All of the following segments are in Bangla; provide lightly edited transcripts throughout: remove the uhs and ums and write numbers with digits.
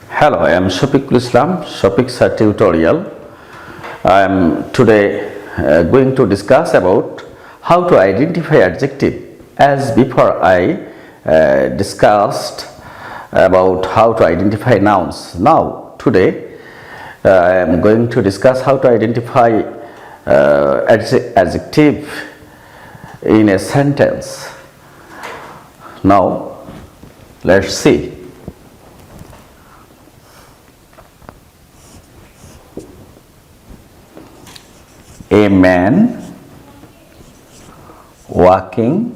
Hello, I am Shafiqul Islam, Shafiq's tutorial. I am today going to discuss about how to identify adjective. As before I discussed about how to identify nouns. Now today I am going to discuss how to identify adjective in a sentence. Now let's see. A man walking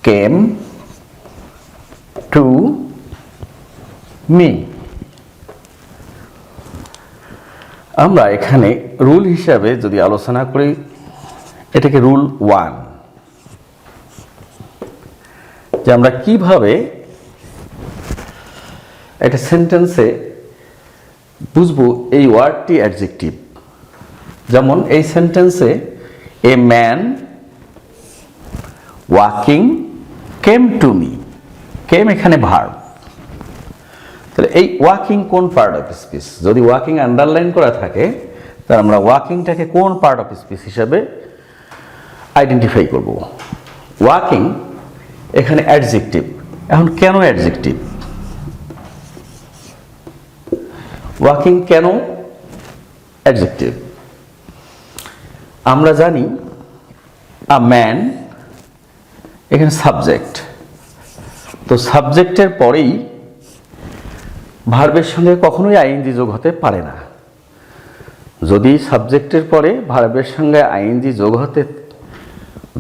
came to me. আমরা এখানে রুল হিসাবে যদি আলোচনা করি, এটাকে রুল 1, যে আমরা কিভাবে একটা সেন্টেন্সে বুঝবো এই ওয়ার্ডটি অ্যাডজেক্টিভ। যেমন এই সেন্টেন্সে a man walking came to me, came এখানে ভার্ব। তাহলে এই ওয়াকিং কোন পার্ট অফ স্পিচ? যদি ওয়াকিং আন্ডারলাইন করা থাকে তাহলে আমরা ওয়াকিংটাকে কোন পার্ট অফ স্পিচ হিসাবে আইডেন্টিফাই করব? ওয়াকিং এখানে অ্যাডজেক্টিভ। এখন কেন অ্যাডজেক্টিভ? ওয়াকিং কেন অ্যাডজেক্টিভ? আমরা জানি আ ম্যান এখানে সাবজেক্ট, তো সাবজেক্টের পরেই ভার্বের সঙ্গে কখনোই আইএনজি যোগ হতে পারে না। যদি সাবজেক্টের পরে ভার্বের সঙ্গে আইএনজি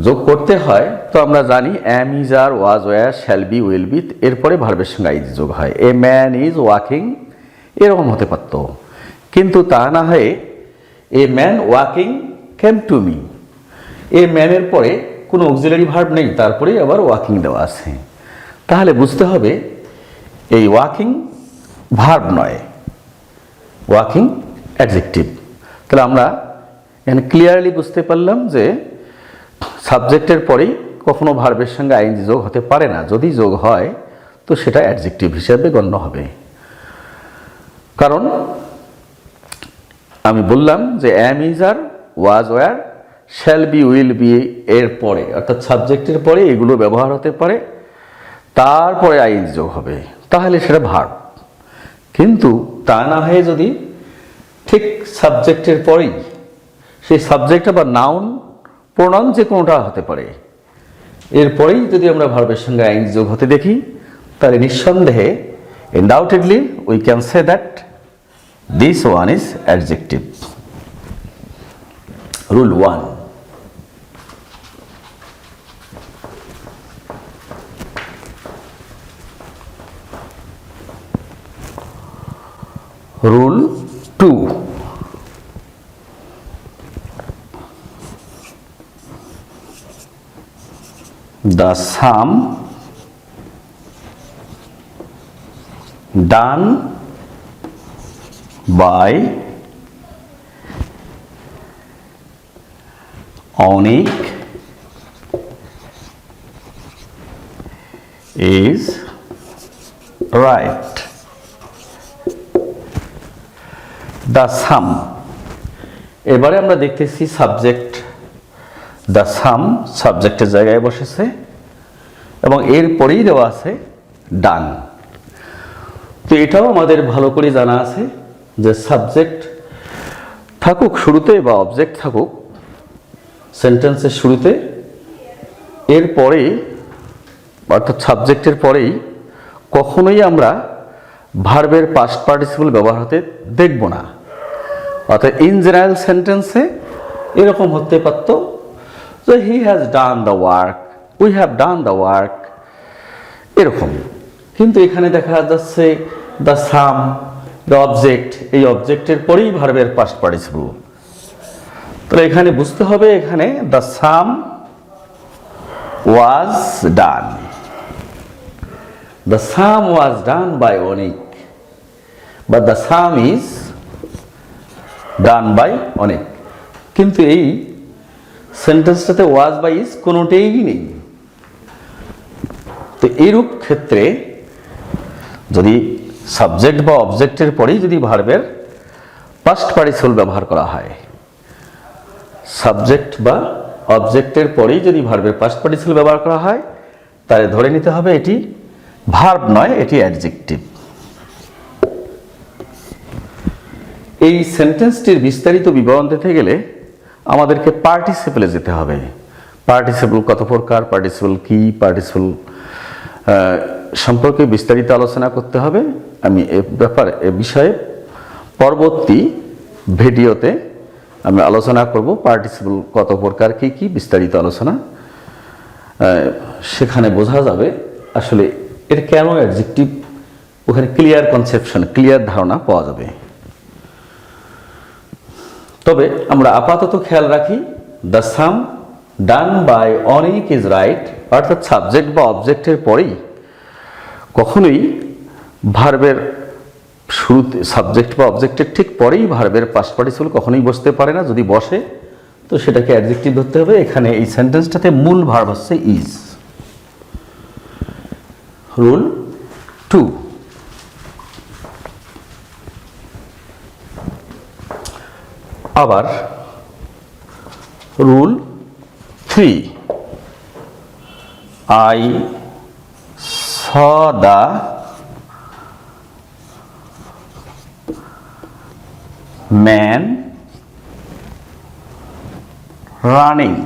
যোগ করতে হয় তো আমরা জানি am, is, are, was, were, shall be, will be, এরপরে ভার্বের সঙ্গে আইএনজি যোগ হয়। এ ম্যান ইজ ওয়াকিং এরকম হতে পারত, কিন্তু তা না হয়ে a man walking came to me. A ম্যানের পরে কোনো অক্সিলারি ভার্ব নেই, তারপরে আবার ওয়াকিং দেওয়া আছে। তাহলে বুঝতে হবে এই ওয়াকিং ভার্ব নয়, ওয়াকিং অ্যাডজেক্টিভ। তাহলে আমরা এখানে ক্লিয়ারলি বুঝতে পারলাম যে সাবজেক্টের পরেই কখনো ভার্বের সঙ্গে আইএনজি যোগ হতে পারে না। যদি যোগ হয় তো সেটা অ্যাডজেক্টিভ হিসেবে গণ্য হবে। কারণ আমি বললাম যে am, is, are, was, were, shall be, will be এর পরে, অর্থাৎ সাবজেক্টের পরে এগুলো ব্যবহার হতে পারে, তারপরে আইএনজি যোগ হবে, তাহলে সেটা ভার্ব। কিন্তু তা না হয়ে যদি ঠিক সাবজেক্টের পরেই সেই সাবজেক্ট আবার নাউন, প্রোনাউন যে কোনোটা হতে পারে, এরপরেই যদি আমরা ভার্বের সঙ্গে আইএনজি যোগ হতে দেখি, তাহলে নিঃসন্দেহে undoubtedly we can say that this one is adjective. Rule 1. Rule 2. The sum done by Onik is right. The sum, এবারে আমরা দেখতেছি সাবজেক্ট, দ্য সাম সাবজেক্টের জায়গায় বসেছে এবং এরপরেই দেওয়া আছে ডান। তো এটাও আমাদের ভালো করে জানা আছে যে সাবজেক্ট থাকুক শুরুতে বা অবজেক্ট থাকুক সেন্টেন্সের শুরুতে, এরপরে অর্থাৎ সাবজেক্টের পরেই কখনোই আমরা ভার্বের পাস্ট পার্টিসিপল ব্যবহার হতে দেখব না। অর্থাৎ ইন জেনারেল সেন্টেন্সে এরকম হতে পারত যে he has done the work, we have done the work, এরকম। কিন্তু এখানে দেখা যাচ্ছে দ্য সাম, দ্য অবজেক্ট, এই অবজেক্টের পরেই ভার্বের পাস্ট পার্টিসিপল। তাহলে এখানে বুঝতে হবে এখানে the some was done, The sum was done by Onik, but the sum is done by Onik. কিন্তু এই সেন্টেন্সটাতে ওয়াজ বা ইজ কোনোটাই নেই। তো এইরূপ ক্ষেত্রে যদি সাবজেক্ট বা অবজেক্টের পরেই যদি ভার্বের পাস্ট পার্টিসিপল ব্যবহার করা হয়, সাবজেক্ট বা অবজেক্টের পরেই যদি ভার্বের পাস্ট পার্টিসিপল ব্যবহার করা হয়, তাহলে ধরে নিতে হবে এটি ভার্ব নয়, এটি অ্যাডজেক্টিভ। এই সেন্টেন্সটির বিস্তারিত বিবরণ দিতে গেলে আমাদেরকে পার্টিসিপলে যেতে হবে। পার্টিসিপল কত প্রকার, পার্টিসিপল কি, পার্টিসিপল সম্পর্কে বিস্তারিত আলোচনা করতে হবে। আমি এ বিষয়ে পরবর্তী ভিডিওতে আমি আলোচনা করব। পার্টিসিপল কত প্রকার, কি কি বিস্তারিত আলোচনা, সেখানে বোঝা যাবে আসলে এর কেন অ্যাডজেক্টিভ, ওখানে ক্লিয়ার কনসেপশন, ক্লিয়ার ধারণা পাওয়া যাবে। তবে আমরা আপাতত খেয়াল রাখি, দ্য সাম ডান বাই অনেক ইজ রাইট, অর্থাৎ সাবজেক্ট বা অবজেক্টের পরেই কখনোই ভার্বের শুরুতে, সাবজেক্ট বা অবজেক্টের ঠিক পরেই ভার্বের পাস্ট পার্টিসিপল কখনোই বসতে পারে না। যদি বসে তো সেটাকে অ্যাডজেক্টিভ ধরতে হবে। এখানে এই সেন্টেন্সটাতে মূল ভার্ব হচ্ছে ইজ। রুল 2, আবার rule 3, I saw the man running.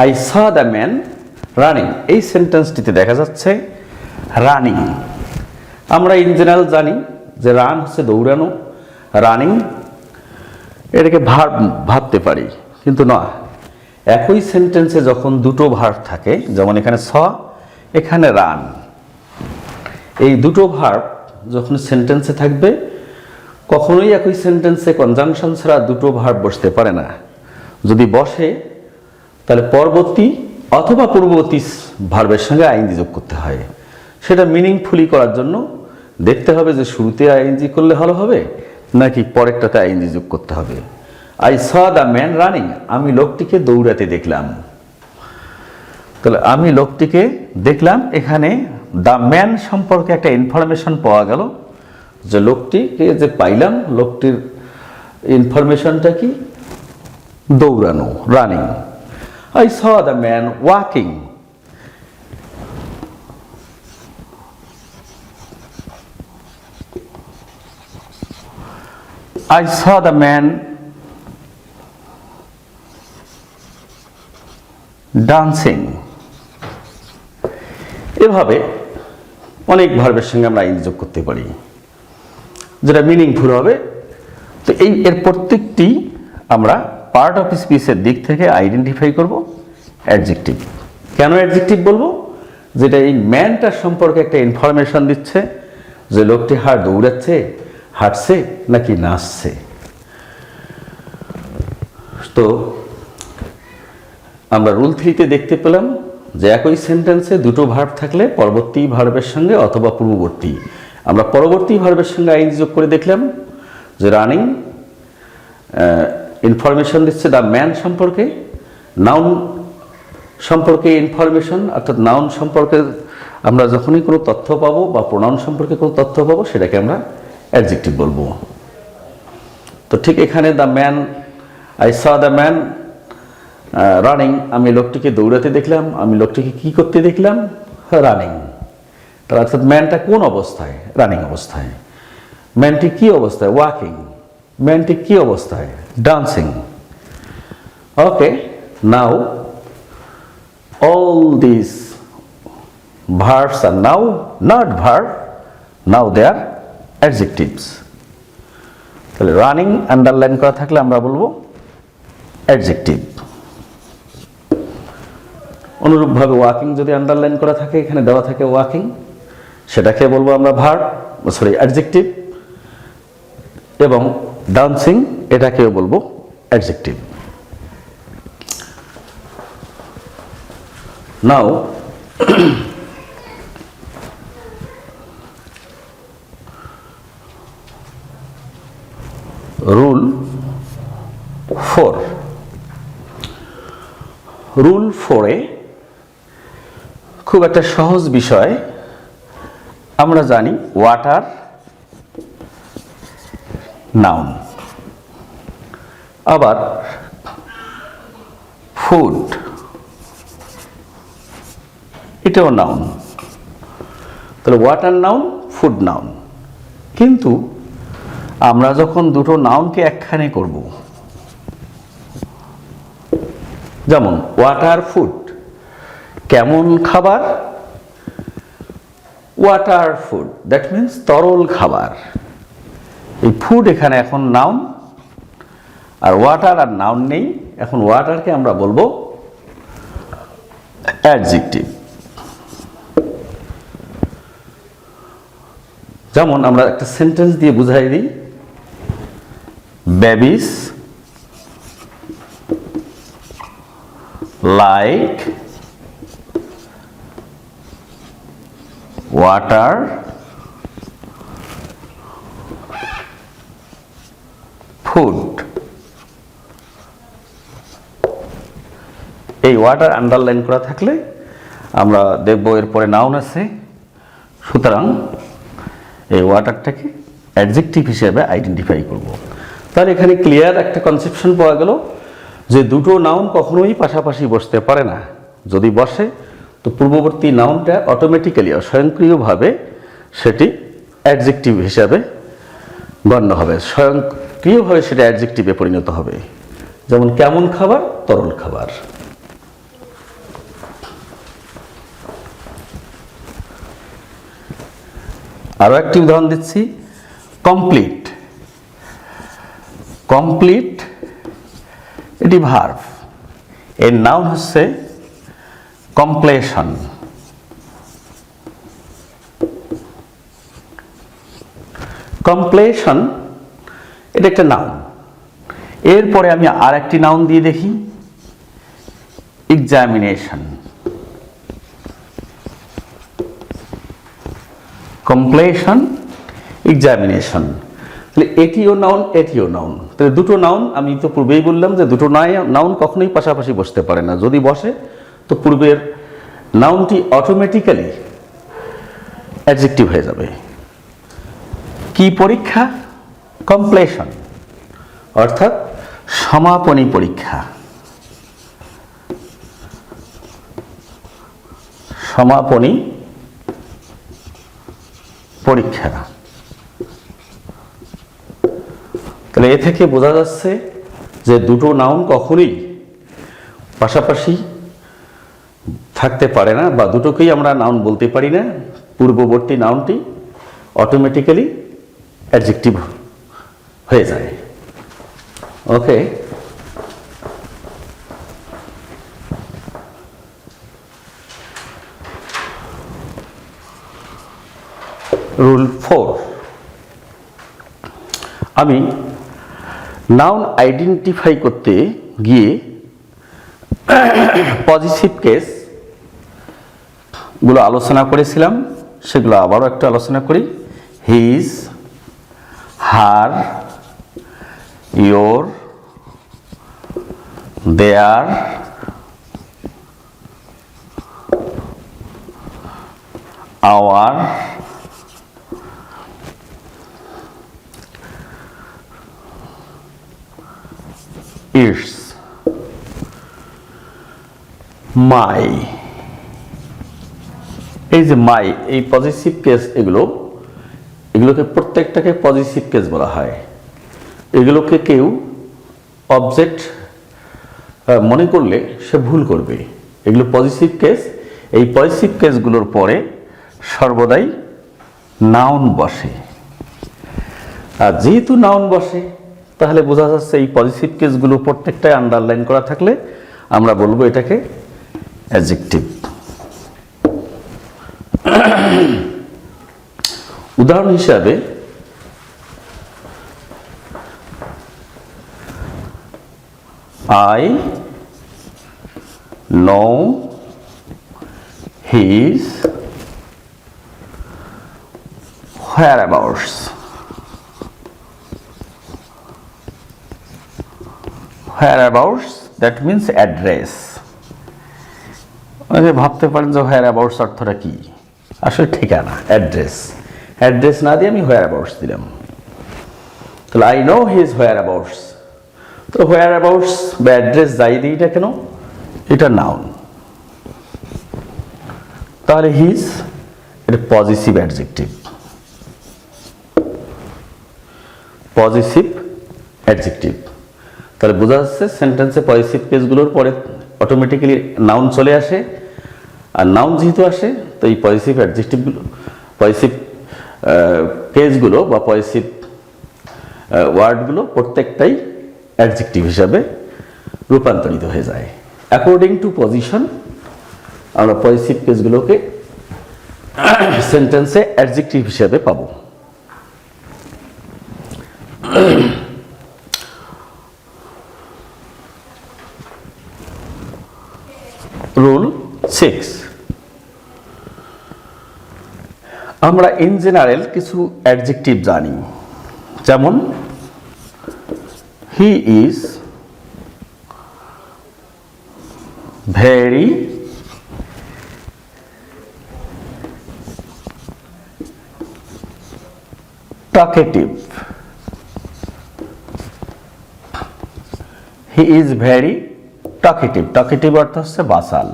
I saw the man running, এই সেন্টেন্সটিতে দেখা যাচ্ছে রানিং। আমরা ইন জেনারেল জানি যে রান হচ্ছে দৌড়ানো, রানিং এটাকে ভার্ব ভাবতে পারি, কিন্তু না, একই সেন্টেন্সে যখন দুটো ভার্ব থাকে, যেমন এখানে স, এখানে রান, এই দুটো ভার্ব যখন সেন্টেন্সে থাকবে কখনোই একই সেন্টেন্সে কনজাংশন ছাড়া দুটো ভার্ব বসতে পারে না। যদি বসে তাহলে পরবর্তী অথবা পূর্ববর্তী ভার্বের সঙ্গে আইএনজি যোগ করতে হয়। সেটা মিনিংফুলি করার জন্য দেখতে হবে যে শুরুতে আইএনজি করলে ভালো হবে নাকি পরেরটাতে আইএনজি যোগ করতে হবে। I saw the man running, আমি লোকটিকে দৌড়াতে দেখলাম। তাহলে আমি লোকটিকে দেখলাম, এখানে দ্য ম্যান সম্পর্কে একটা ইনফরমেশন পাওয়া গেল, যে লোকটিকে যে পাইলাম, লোকটির ইনফরমেশনটা কি? দৌড়ানো, running. I saw the man walking. I saw the man dancing. এভাবে অনেক ভার্বের সঙ্গে আমরা আইন যোগ করতে পারি যেটা মিনিংফুল হবে। তো এর প্রত্যেকটি আমরা পার্ট অফ স্পিচের দিক থেকে আইডেন্টিফাই করব অ্যাডজেক্টিভ। কেন অ্যাডজেক্টিভ বলবো? যেটা এই ম্যানটার সম্পর্কে একটা ইনফরমেশন দিচ্ছে, যে লোকটি দৌড়াচ্ছে, হাঁটছে নাকি নাচছে। তো আমরা রুল 3-তে দেখতে পেলাম যে একই সেন্টেন্সে দুটো ভার্ব থাকলে পরবর্তী ভার্বের সঙ্গে অথবা পূর্ববর্তী, আমরা পরবর্তী ভার্বের সঙ্গে আইন যোগ করে দেখলাম যে রানিং ইনফরমেশন দিচ্ছে দ্য ম্যান সম্পর্কে, নাউন সম্পর্কে ইনফরমেশন, অর্থাৎ নাউন সম্পর্কে আমরা যখনই কোনো তথ্য পাবো বা প্রোনাউন সম্পর্কে কোনো তথ্য পাবো সেটাকে আমরা অ্যাডজেক্টিভ বলবো। তো ঠিক এখানে the man, I saw the man running, আমি লোকটিকে দৌড়াতে দেখলাম, আমি লোকটিকে কি করতে দেখলাম? রানিং। তার অর্থাৎ ম্যানটা কোন অবস্থায়? রানিং অবস্থায়। ম্যানটি কি অবস্থায়? ওয়াকিং। ম্যানটি কি অবস্থায়? Dancing. Okay, now all these verbs are now not verb, now they are adjectives. তাহলে রানিং আন্ডারলাইন করা থাকলে আমরা বলবো অ্যাডজেক্টিভ। অনুরূপভাবে ওয়াকিং যদি আন্ডারলাইন করা থাকে, এখানে দেওয়া থাকে ওয়াকিং, সেটাকে বলবো আমরা ভার্ব, সরি অ্যাডজেক্টিভ। এবং ডান্সিং এটাকেও বলবো অ্যাডজেক্টিভ। নাও রুল 4 রুল 4-এ খুব একটা সহজ বিষয়। আমরা জানি ওয়াটার নাউন, আবার ফুড এটাও নাউন। তাহলে ওয়াটার নাউন, ফুড নাউন। কিন্তু আমরা যখন দুটো নাউনকে একখানে করব, যেমন ওয়াটার ফুড, কেমন খাবার, ওয়াটার ফুড দ্যাট মিন্স তরল খাবার। এই ফুড এখানে এখন নাউন, আর ওয়াটার আর নাউন নেই। এখন ওয়াটারকে আমরা বলবো অ্যাডজেক্টিভ। যেমন আমরা একটা সেন্টেন্স দিয়ে বুঝাই দিই, বেবিস লাইক ওয়াটার ফুড। এই ওয়াটার আন্ডারলাইন করা থাকলে আমরা দেখব এরপরে নাউন আছে, সুতরাং এই ওয়াটারটাকে অ্যাডজেক্টিভ হিসেবে আইডেন্টিফাই করব। তাহলে এখানে ক্লিয়ার একটা কনসেপশন পাওয়া গেল যে দুটো নাউন কখনোই পাশাপাশি বসতে পারে না। যদি বসে তো পূর্ববর্তী নাউনটা অটোমেটিক্যালি স্বয়ংক্রিয়ভাবে সেটি অ্যাডজেক্টিভ হিসাবে গণ্য হবে, স্বয়ংক্রিয়ভাবে সেটা অ্যাডজেক্টিভে পরিণত হবে। যেমন কেমন খাবার, তরল খাবার। আরো একটি উদাহরণ দিচ্ছি, কমপ্লিট। কমপ্লিট এটি ভার্ব, এর নাউন হচ্ছে কমপ্লেশন। কমপ্লেশন এটা একটা নাউন। এরপরে আমি আর একটি নাউন দিয়ে দেখি, এক্সামিনেশন। কমপ্লেশন, এক্সামিনেশন। তাহলে এটিও নাউন, এটিও নাউন। তাহলে দুটো নাউন, আমি তো পূর্বেই বললাম যে দুটো নাউন কখনোই পাশাপাশি বসতে পারে না। যদি বসে তো পূর্বের নাউনটি অটোমেটিক্যালি অ্যাডজেক্টিভ হয়ে যাবে। কি পরীক্ষা? কমপ্লেশন, অর্থাৎ সমাপনী পরীক্ষা। সমাপনী পরীক্ষা। তাহলে এ থেকে বোঝা যাচ্ছে যে দুটো নাউন কখনোই পাশাপাশি থাকতে পারে না, বা দুটোকেই আমরা নাউন বলতে পারি না। পূর্ববর্তী নাউনটি অটোমেটিক্যালি অ্যাডজেক্টিভ হয়ে যায়। ওকে, রুল 4, আমি নাউন আইডেন্টিফাই করতে গিয়ে পজিটিভ কেস গুলো আলোচনা করেছিলাম, সেগুলো আবারও একটু আলোচনা করি। His, her, your, their, our, its, my. এই যে মাই, এই পজিটিভ কেস, এগুলোকে প্রত্যেকটাকে পজিটিভ কেস বলা হয়। এগুলোকে কেউ অবজেক্ট মনে করলে সে ভুল করবে। এগুলো পজিটিভ কেস। এই পজিটিভ কেসগুলোর পরে সর্বদাই নাউন বসে। আর যেহেতু নাউন বসে, তাহলে বোঝা যাচ্ছে এই পজিটিভ কেসগুলো প্রত্যেকটাই আন্ডারলাইন করা থাকলে আমরা বলবো এটাকে অ্যাডজেক্টিভ। উদাহরণ হিসাবে I know his whereabouts. whereabouts that means address। ভাবতে পারেন যে whereabouts অর্থটা কি, আসলে ঠিকানা, অ্যাড্রেস। অ্যাড্রেস না দিয়ে আমি whereabouts দিলাম, তাহলে আই নো হিজ whereabouts। তো whereabouts বা অ্যাড্রেস যাই দিই না কেন, এটা নাউন। তাহলে হিজ এটা পজিটিভ অ্যাডজেক্টিভ, পজিটিভ অ্যাডজেক্টিভ। তাহলে বোঝা যাচ্ছে সেন্টেন্সে পজিটিভ কেসগুলোর পরে অটোমেটিক্যালি নাউন চলে আসে, আর নাউন যেহেতু আসে তো এই পজিটিভ অ্যাডজেক্টিভগুলো, পজিটিভ কেসগুলো বা পজিটিভ ওয়ার্ডগুলো প্রত্যেকটাই অ্যাডজেক্টিভ হিসাবে রূপান্তরিত হয়ে যায়। অ্যাকর্ডিং টু পজিশন আমরা পজিটিভ কেসগুলোকে সেন্টেন্সে অ্যাডজেক্টিভ হিসাবে পাবো। রুল 6, আমরা ইন জেনারেল কিছু অ্যাডজেক্টিভ জানি, যেমন he is very talkative. He is very talkative. Talkative অর্থ হচ্ছে বাচাল।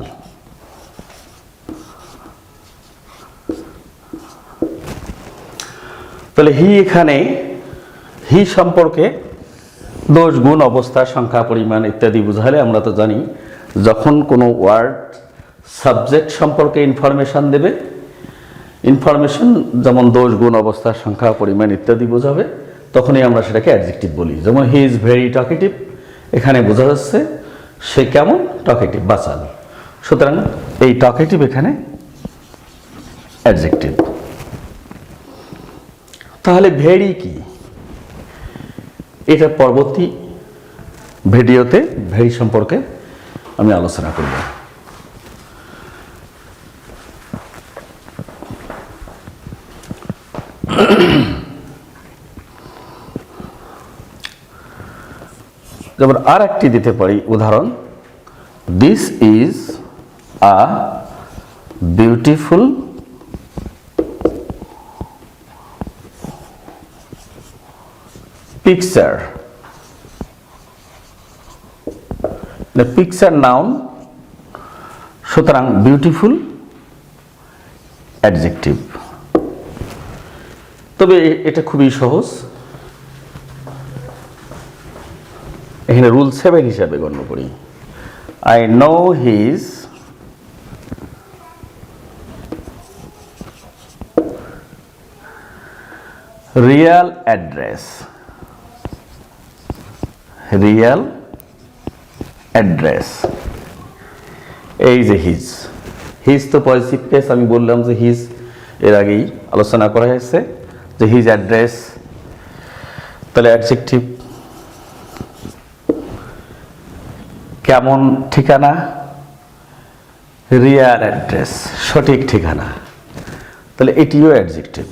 তাহলে হি এখানে হি সম্পর্কে দোষ, গুণ, অবস্থা, সংখ্যা, পরিমাণ ইত্যাদি বুঝালে আমরা তো জানি যখন কোনো ওয়ার্ড সাবজেক্ট সম্পর্কে ইনফরমেশন দেবে, ইনফরমেশন যেমন দোষ, গুণ, অবস্থা, সংখ্যা, পরিমাণ ইত্যাদি বোঝাবে, তখনই আমরা সেটাকে অ্যাডজেক্টিভ বলি। যেমন হি ইজ ভেরি টকেটিভ, এখানে বোঝা যাচ্ছে সে কেমন টকেটিভ, বাচাল। সুতরাং এই টকেটিভ এখানে অ্যাডজেক্টিভ। তাহলে ভেরি কি, এটা পরবর্তী ভিডিওতে ভেরি সম্পর্কে আমি আলোচনা করব। যেমন আর একটি দিতে পারি উদাহরণ, this is a beautiful picture. Picture noun, সুতরাং বিউটিফুল অ্যাডজেক্টিভ। তবে এটা খুবই সহজ, এখানে রুল 7 হিসাবে গণ্য করি। I know his Real address. Real address, এই যে হিজ, হিজ তো পজিটিভ কেস, আমি বললাম যে হিজ এর আগেই আলোচনা করা হয়েছে যে হিজ অ্যাড্রেস, তাহলে অ্যাডজেক্টিভ। কেমন ঠিকানা, রিয়াল অ্যাড্রেস, সঠিক ঠিকানা, তাহলে এটিও অ্যাডজেক্টিভ।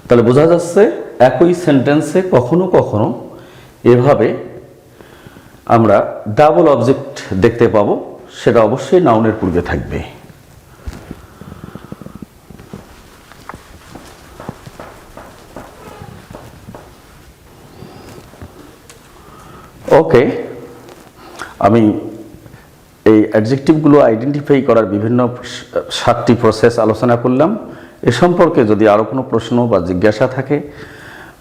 তাহলে বোঝা যাচ্ছে একই সেন্টেন্সে কখনো কখনো এভাবে আমরা ডাবল অবজেক্ট দেখতে পাবো, সেটা অবশ্যই নাউনের পূর্বে থাকবে। ওকে, আমি এই অ্যাডজেক্টিভগুলো আইডেন্টিফাই করার বিভিন্ন 7টি প্রসেস আলোচনা করলাম। এ সম্পর্কে যদি আরও কোনো প্রশ্ন বা জিজ্ঞাসা থাকে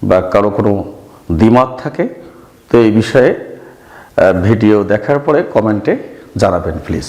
বা কারো কোনো দ্বিমত থাকে তো এই বিষয়ে ভিডিও দেখার পরে কমেন্টে জানাবেন প্লিজ।